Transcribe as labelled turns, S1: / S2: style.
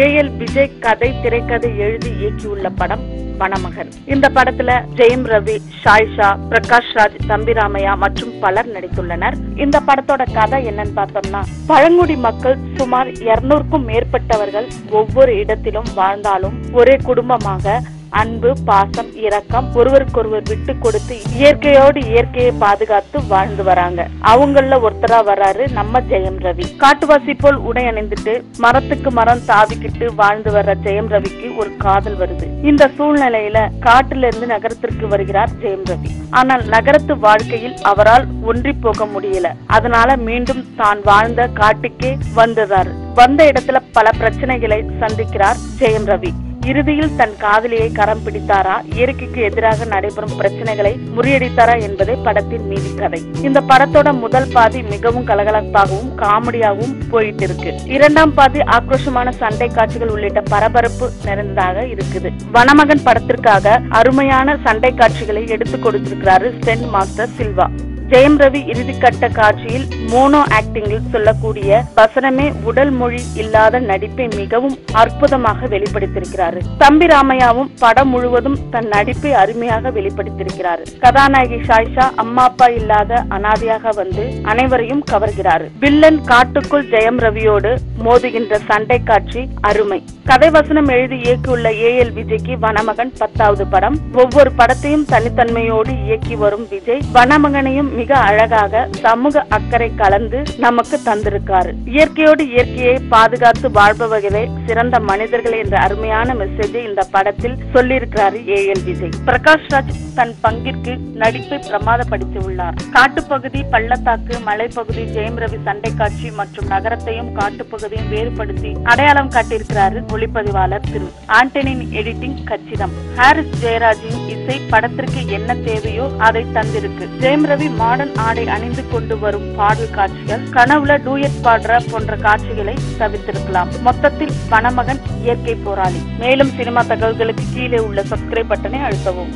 S1: AL Vijay கதை திரைக்கதை எழுதி இயக்கியுள்ள படம் வனமகன். இந்த படத்துல ஜெயம் ரவி, ஷாயிஷா, பிரகாஷ் ராஜ், தம்பி ராமையா மற்றும் பலர் நடித்துள்ளனர். இந்த படத்தோட கதை என்னன்னு பார்த்தோம்னா, பழங்குடி மக்கள் சுமார் 200க்கும் மேற்பட்டவர்கள் ஒவ்வொரு இடத்திலும் வாழ்ந்தாலும் ஒரே குடும்பமாக அன்பு, பாசம், இரக்கம், ஒருவருக்கொருவர் விட்டு கொடுத்து இயற்கையோடு இயற்கையை பாதுகாத்து வாழ்ந்து வராங்க. அவங்கள ஒருத்தரா வர்றாரு நம்ம ஜெயம் ரவி. காட்டுவாசி போல் உடை அணிந்துட்டு மரத்துக்கு மரம் தாவிக்கிட்டு வாழ்ந்து வர்ற ஜெயம் ரவிக்கு ஒரு காதல் வருது. இந்த சூழ்நிலையில காட்டுல இருந்து நகரத்திற்கு வருகிறார் ஜெயம் ரவி. ஆனால் நகரத்து வாழ்க்கையில் அவரால் ஒன்றி போக முடியல. அதனால மீண்டும் தான் வாழ்ந்த காட்டுக்கே வந்துறாரு. வந்த இடத்துல பல பிரச்சனைகளை சந்திக்கிறார் ஜெயம் ரவி. இறுதியில் தன் காதலியை கரம் பிடித்தாரா, இயற்கைக்கு எதிராக நடைபெறும் பிரச்சனைகளை முறியடித்தாரா என்பதே படத்தின் மீதி கதை. இந்த படத்தோட முதல் பாதி மிகவும் கலகலப்பாகவும் காமெடியாகவும் போயிட்டு இருக்கு. இரண்டாம் பாதி ஆக்ரோஷமான சண்டை காட்சிகள் உள்ளிட்ட பரபரப்பு நிறைந்ததாக இருக்குது. வனமகன் படத்திற்காக அருமையான சண்டை காட்சிகளை எடுத்து கொடுத்திருக்கிறாரு சென் மாஸ்டர் சில்வா. ஜெயம் ரவி இறுதிக்கட்ட காட்சியில் மோனோ ஆக்டிங்கில் சொல்லக்கூடிய வசனமே உடல் மொழி இல்லாத நடிப்பை மிகவும் அற்புதமாக வெளிப்படுத்தியிருக்கிறார். தம்பி ராமையாவும் படம் முழுவதும் தன் நடிப்பை அருமையாக வெளிப்படுத்தியிருக்கிறார். கதாநாயகி ஷாயிஷா அம்மா அப்பா இல்லாத அனாதையாக வந்து அனைவரையும் கவர்கிறார். வில்லன் காட்டுக்குள் ஜெயம் ரவியோடு மோதுகின்ற சண்டை காட்சி அருமை. கதை வசனம் எழுதி இயக்கியுள்ள ஏஎல் விஜய்க்கு வனமகன் 10வது படம். ஒவ்வொரு படத்தையும் தனித்தன்மையோடு இயக்கி வரும் விஜய் வனமகனையும் மிக அழகாக சமூக அக்கறை கலந்து நமக்கு தந்திருக்காரு. இயற்கையோடு இயற்கையை பாதுகாத்து வாழ்பவர்களே சிறந்த மனிதர்கள் என்ற அருமையான மெசேஜை இந்த படத்தில் சொல்லியிருக்கிறாரு ஏஎல் விஜய். பிரகாஷ் ராஜ் தன் பங்கிற்கு நடிப்பை பிரமாதப்படுத்தி உள்ளார். காட்டுப்பகுதி, பள்ளத்தாக்கு, மலைப்பகுதி, ஜெயம் ரவி சண்டை காட்சி மற்றும் நகரத்தையும் காட்டுப்பகுதியும் வேறுபடுத்தி அடையாளம் காட்டியிருக்கிறாரு ஒளிப்பதிவாளர் திரு ஆண்டனியின் எடிட்டிங் கச்சிதம். ஹாரிஸ் ஜெயராஜின் இசை படத்திற்கு என்ன தேவையோ அதை தந்திருக்கு. ஜெயம் ரவி மாடர்ன் ஆடை அணிந்து கொண்டு வரும் பாடல் காட்சிகள், கனவுல டூயட் பாடுற போன்ற காட்சிகளை தவிர்த்திருக்கலாம். மொத்தத்தில் வனமகன் இயற்கை போராளி. மேலும் சினிமா தகவல்களுக்கு கீழே உள்ள சப்ஸ்கிரைப் பட்டனை அழுத்தவும்.